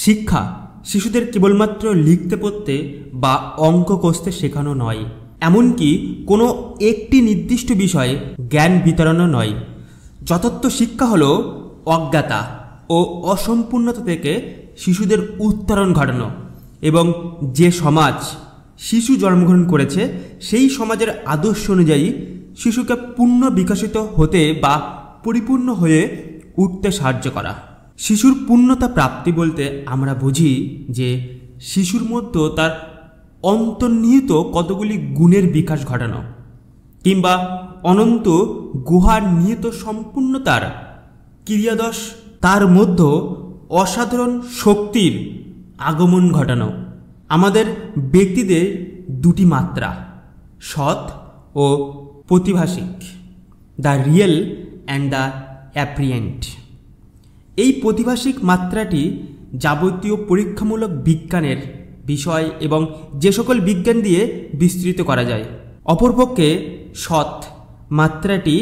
শিক্ষা শিশুদের কেবলমাত্র লিখতে পড়তে বা অঙ্ক কষতে শেখানো নয়, এমনকি কোনো একটি নির্দিষ্ট বিষয়ে জ্ঞান বিতরণও নয়। যথার্থ শিক্ষা হলো অজ্ঞতা ও অসম্পূর্ণতা থেকে শিশুদের উত্তরণ ঘটানো, এবং যে সমাজ শিশু জন্মগ্রহণ করেছে সেই সমাজের আদর্শ অনুযায়ী শিশুকে পূর্ণ বিকশিত হতে বা পরিপূর্ণ হয়ে উঠতে সাহায্য করা। শিশুর পূর্ণতা প্রাপ্তি বলতে আমরা বুঝি যে শিশুর মধ্যে তার অন্তর্নিহিত কতগুলি গুণের বিকাশ ঘটানো, কিংবা অনন্ত গুহার নিহিত সম্পূর্ণতার ক্রিয়াদশ তার মধ্যে অসাধারণ শক্তির আগমন ঘটানো। আমাদের ব্যক্তিদের দুটি মাত্রা, সৎ ও প্রতিভাসিক, দ্য রিয়েল অ্যান্ড দ্য অ্যাপ্রিয়েন্ট। এই প্রতিভাসিক মাত্রাটি যাবতীয় পরীক্ষামূলক বিজ্ঞানের বিষয় এবং যে সকল বিজ্ঞান দিয়ে বিস্তৃত করা যায়। অপরপক্ষে সৎ মাত্রাটি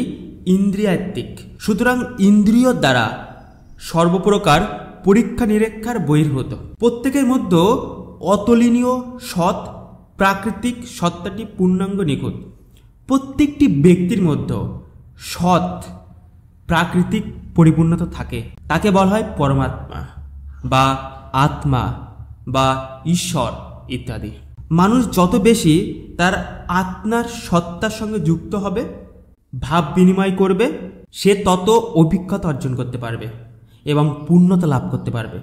ইন্দ্রিয়াত্মিক, সুতরাং ইন্দ্রিয় দ্বারা সর্বপ্রকার পরীক্ষা নিরীক্ষার বহির্ভূত। প্রত্যেকের মধ্যে অতুলনীয় সৎ প্রাকৃতিক সত্তাটি পূর্ণাঙ্গ নিখুঁত। প্রত্যেকটি ব্যক্তির মধ্যে সৎ প্রাকৃতিক পরিপূর্ণতা থাকে, তাকে বলা হয় পরমাত্মা বা আত্মা বা ঈশ্বর ইত্যাদি। মানুষ যত বেশি তার আত্মার সত্তার সঙ্গে যুক্ত হবে, ভাব বিনিময় করবে, সে তত অভিজ্ঞতা অর্জন করতে পারবে এবং পূর্ণতা লাভ করতে পারবে।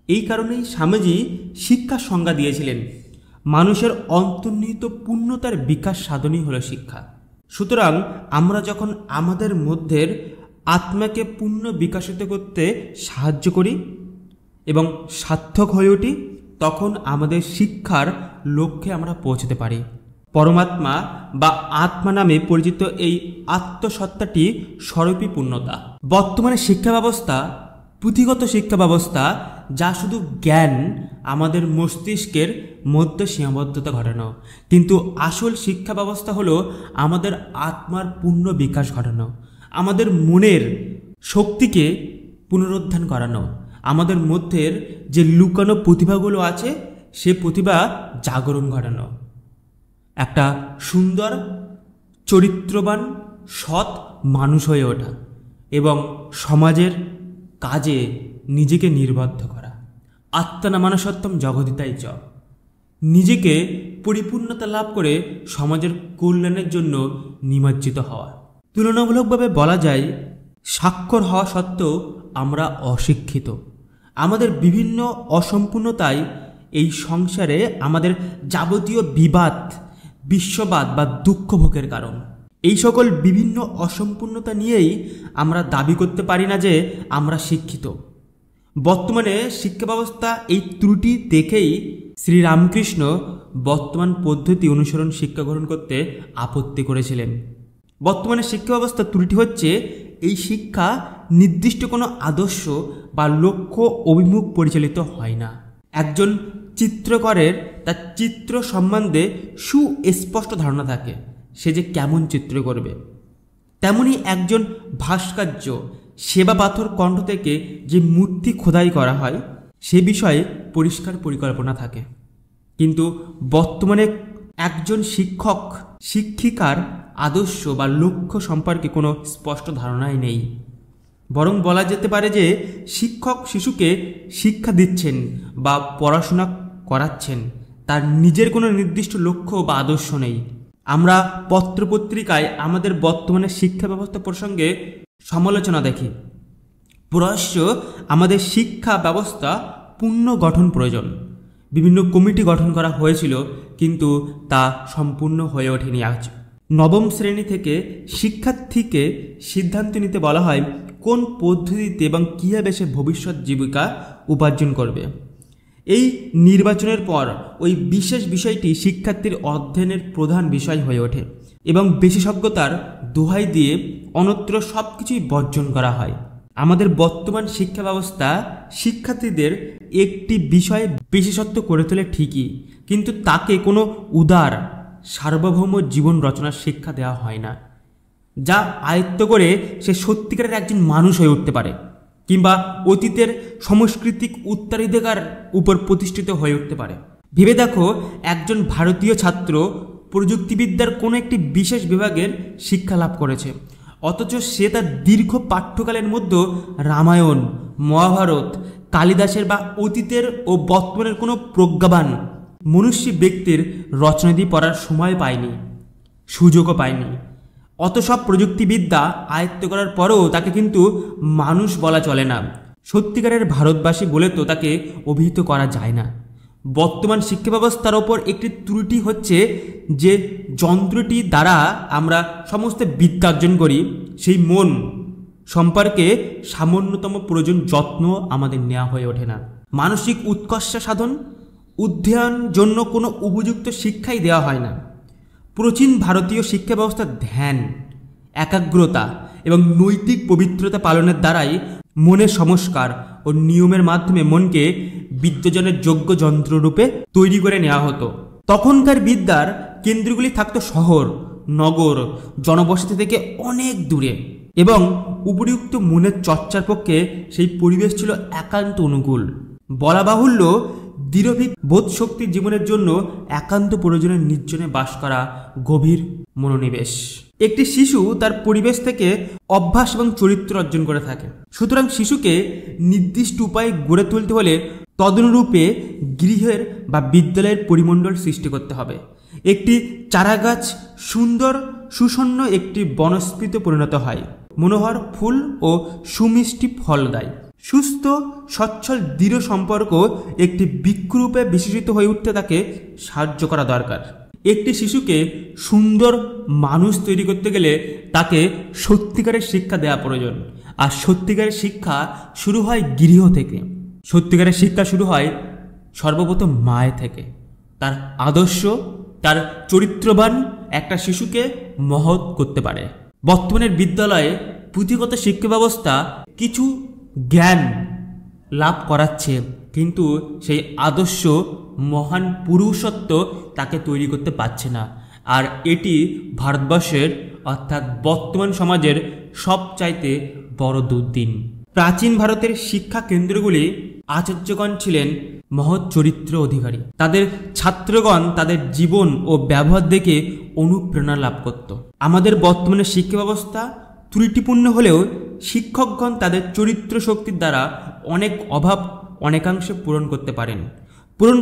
এই কারণেই স্বামীজি শিক্ষার সংজ্ঞা দিয়েছিলেন, মানুষের অন্তর্নিহিত পূর্ণতার বিকাশ সাধনই হলো শিক্ষা। সুতরাং আমরা যখন আমাদের মধ্যের আত্মাকে পূর্ণ বিকশিত করতে সাহায্য করি এবং সার্থক হয়ে উঠি, তখন আমাদের শিক্ষার লক্ষ্যে আমরা পৌঁছতে পারি। পরমাত্মা বা আত্মা নামে পরিচিত এই আত্মসত্তাটি স্বরূপই পূর্ণতা। বর্তমানে শিক্ষা ব্যবস্থা পুঁথিগত শিক্ষা ব্যবস্থা, যা শুধু জ্ঞান আমাদের মস্তিষ্কের মধ্যে সীমাবদ্ধতা ঘটানো, কিন্তু আসল শিক্ষা ব্যবস্থা হলো আমাদের আত্মার পূর্ণ বিকাশ ঘটানো, আমাদের মনের শক্তিকে পুনরুদ্ধার করানো, আমাদের মধ্যের যে লুকানো প্রতিভাগুলো আছে সে প্রতিভা জাগরণ ঘটানো, একটা সুন্দর চরিত্রবান সৎ মানুষ হয়ে ওঠা এবং সমাজের কাজে নিজেকে নির্বদ্ধ করা। আত্মনামানসত্বম জগদিতাই চ, নিজেকে পরিপূর্ণতা লাভ করে সমাজের কল্যাণের জন্য নিমজ্জিত হওয়া। তুলনামূলকভাবে বলা যায়, সাক্ষর হওয়া সত্ত্বেও আমরা অশিক্ষিত। আমাদের বিভিন্ন অসম্পূর্ণতাই এই সংসারে আমাদের যাবতীয় বিবাদ, বিশ্ববাদ বা দুঃখ ভোগের কারণ। এই সকল বিভিন্ন অসম্পূর্ণতা নিয়েই আমরা দাবি করতে পারি না যে আমরা শিক্ষিত। বর্তমানে শিক্ষা ব্যবস্থা এই ত্রুটি দেখেই শ্রীরামকৃষ্ণ বর্তমান পদ্ধতি অনুসরণ শিক্ষা গ্রহণ করতে আপত্তি করেছিলেন। বর্তমানে শিক্ষা ব্যবস্থা ত্রুটি হচ্ছে এই শিক্ষা নির্দিষ্ট কোনো আদর্শ বা লক্ষ্য অভিমুখ পরিচালিত হয় না। একজন চিত্রকরের তার চিত্র সম্বন্ধে সুস্পষ্ট ধারণা থাকে, সে যে কেমন চিত্র করবে। তেমনি একজন ভাস্কর্য সেবা পাথর কণ্ঠ থেকে যে মূর্তি খোদাই করা হয় সে বিষয়ে পরিষ্কার পরিকল্পনা থাকে। কিন্তু বর্তমানে একজন শিক্ষক শিক্ষিকার আদর্শ বা লক্ষ্য সম্পর্কে কোনো স্পষ্ট ধারণাই নেই। বরং বলা যেতে পারে যে শিক্ষক শিশুকে শিক্ষা দিচ্ছেন বা পড়াশোনা করাচ্ছেন, তার নিজের কোনো নির্দিষ্ট লক্ষ্য বা আদর্শ নেই। আমরা পত্রপত্রিকায় আমাদের বর্তমানে শিক্ষা ব্যবস্থা প্রসঙ্গে সমালোচনা দেখি। প্রশ্ন, আমাদের শিক্ষা ব্যবস্থা পুনর্গঠন প্রয়োজন। বিভিন্ন কমিটি গঠন করা হয়েছিল, কিন্তু তা সম্পূর্ণ হয়ে ওঠেনি। আজ নবম শ্রেণী থেকে শিক্ষার্থীকে সিদ্ধান্ত নিতে বলা হয় কোন পদ্ধতিতে এবং কীভাবে সে ভবিষ্যৎ জীবিকা উপার্জন করবে। এই নির্বাচনের পর ওই বিশেষ বিষয়টি শিক্ষার্থীর অধ্যয়নের প্রধান বিষয় হয়ে ওঠে এবং বিশেষজ্ঞতার দোহাই দিয়ে অন্যত্র সব কিছুই বর্জন করা হয়। আমাদের বর্তমান শিক্ষা ব্যবস্থা শিক্ষার্থীদের একটি বিষয়ে বিশেষত্ব করে তোলে ঠিকই, কিন্তু তাকে কোনো উদার সার্বভৌম জীবন রচনার শিক্ষা দেওয়া হয় না, যা আয়ত্ত করে সে সত্যিকারের একজন মানুষ হয়ে উঠতে পারে। কিংবা অতীতের সাংস্কৃতিক উত্তরাধিকার উপর প্রতিষ্ঠিত হয়ে উঠতে পারে। ভেবে দেখো, একজন ভারতীয় ছাত্র প্রযুক্তিবিদ্যার কোনো একটি বিশেষ বিভাগের শিক্ষা লাভ করেছে, অথচ সে তার দীর্ঘ পাঠ্যকালের মধ্যে রামায়ণ, মহাভারত, কালিদাসের বা অতীতের ও বর্তমানের কোনো প্রজ্ঞাবান মনুষ্যী ব্যক্তির রচনাদি পড়ার সময় পায়নি, সুযোগও পায়নি। অত সব প্রযুক্তিবিদ্যা আয়ত্ত করার পরেও তাকে কিন্তু মানুষ বলা চলে না, সত্যিকারের ভারতবাসী বলে তো তাকে অভিহিত করা যায় না। বর্তমান শিক্ষা ব্যবস্থার ওপর একটি ত্রুটি হচ্ছে যে যন্ত্রটি দ্বারা আমরা সমস্ত বিদ্যা অর্জন করি, সেই মন সম্পর্কে সামান্যতম প্রয়োজন যত্ন আমাদের নেওয়া হয়ে ওঠে না। মানসিক উৎকর্ষ সাধন, অধ্যয়ন জন্য কোনো উপযুক্ত শিক্ষাই দেওয়া হয় না। প্রাচীন ভারতীয় শিক্ষা ব্যবস্থার ধ্যান, একাগ্রতা এবং নৈতিক পবিত্রতা পালনের দ্বারাই মনের সংস্কার ও নিয়মের মাধ্যমে মনকে বিদ্যার্জনের যোগ্য যন্ত্ররূপে তৈরি করে নেওয়া হতো। তখনকার বিদ্যার কেন্দ্রগুলি থাকতো শহর, নগর, জনবসতি থেকে অনেক দূরে, এবং উপরিউক্ত মনের চর্চার পক্ষে সেই পরিবেশ ছিল একান্ত অনুকূল। বলা বাহুল্য, দৃঢ়ভিক বোধ শক্তির জীবনের জন্য একান্ত প্রয়োজনের নির্জনে বাস করা গভীর মনোনিবেশ। একটি শিশু তার পরিবেশ থেকে অভ্যাস এবং চরিত্র অর্জন করে থাকে। সুতরাং শিশুকে নির্দিষ্ট উপায়ে গড়ে তুলতে হলে তদনুরূপে গৃহের বা বিদ্যালয়ের পরিমণ্ডল সৃষ্টি করতে হবে। একটি চারাগাছ সুন্দর সুষণ্ণ একটি বনস্পতিতে পরিণত হয়, মনোহর ফুল ও সুমিষ্টি ফল দেয়। সুস্থ সচ্ছল দৃঢ় সম্পর্ক একটি বৃক্ষরূপে বিশেষিত হয়ে উঠতে তাকে সাহায্য করা দরকার। একটি শিশুকে সুন্দর মানুষ তৈরি করতে গেলে তাকে সত্যিকারের শিক্ষা দেওয়া প্রয়োজন, আর সত্যিকারের শিক্ষা শুরু হয় গৃহ থেকে। সত্যিকারের শিক্ষা শুরু হয় সর্বপ্রথম মায়ের থেকে। তার আদর্শ, তার চরিত্রবান একটা শিশুকে মহৎ করতে পারে। বর্তমানের বিদ্যালয়ে পুঁথিগত শিক্ষা ব্যবস্থা কিছু জ্ঞান লাভ করাচ্ছে, কিন্তু সেই আদর্শ মহান পুরুষত্ব তাকে তৈরি করতে পারছে না। আর এটি ভারতবর্ষের অর্থাৎ বর্তমান সমাজের সবচাইতে বড় দুর্দিন। প্রাচীন ভারতের শিক্ষা কেন্দ্রগুলি আচার্যগণ ছিলেন মহৎ চরিত্র অধিকারী। তাদের ছাত্রগণ তাদের জীবন ও ব্যবহার দেখে অনুপ্রেরণা লাভ করত। আমাদের বর্তমানে শিক্ষা ব্যবস্থা ত্রুটিপূর্ণ হলেও শিক্ষকগণ তাদের চরিত্র শক্তির দ্বারা অনেক অভাব অনেকাংশে পূরণ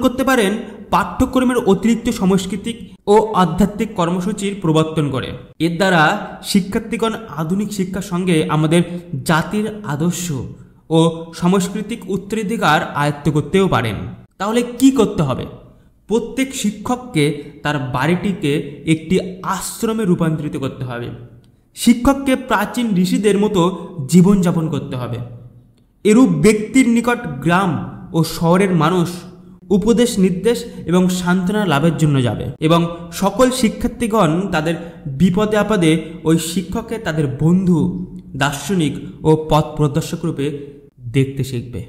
করতে পারেন পাঠ্যক্রমের অতিরিক্ত সাংস্কৃতিক ও আধ্যাত্মিক কর্মসূচির প্রবর্তন করে। এর দ্বারা শিক্ষার্থীগণ আধুনিক শিক্ষার সঙ্গে আমাদের জাতির আদর্শ ও সাংস্কৃতিক উত্তরাধিকার আয়ত্ত করতেও পারেন। তাহলে কি করতে হবে? প্রত্যেক শিক্ষককে তার বাড়িটিকে একটি আশ্রমে রূপান্তরিত করতে হবে। শিক্ষককে প্রাচীন ঋষিদের মতো জীবনযাপন করতে হবে। এরূপ ব্যক্তির নিকট গ্রাম ও শহরের মানুষ উপদেশ, নির্দেশ এবং সান্ত্বনা লাভের জন্য যাবে, এবং সকল শিক্ষার্থীগণ তাদের বিপদে আপদে ওই শিক্ষককে তাদের বন্ধু, দার্শনিক ও পথ প্রদর্শক রূপে দেখতে শিখবে।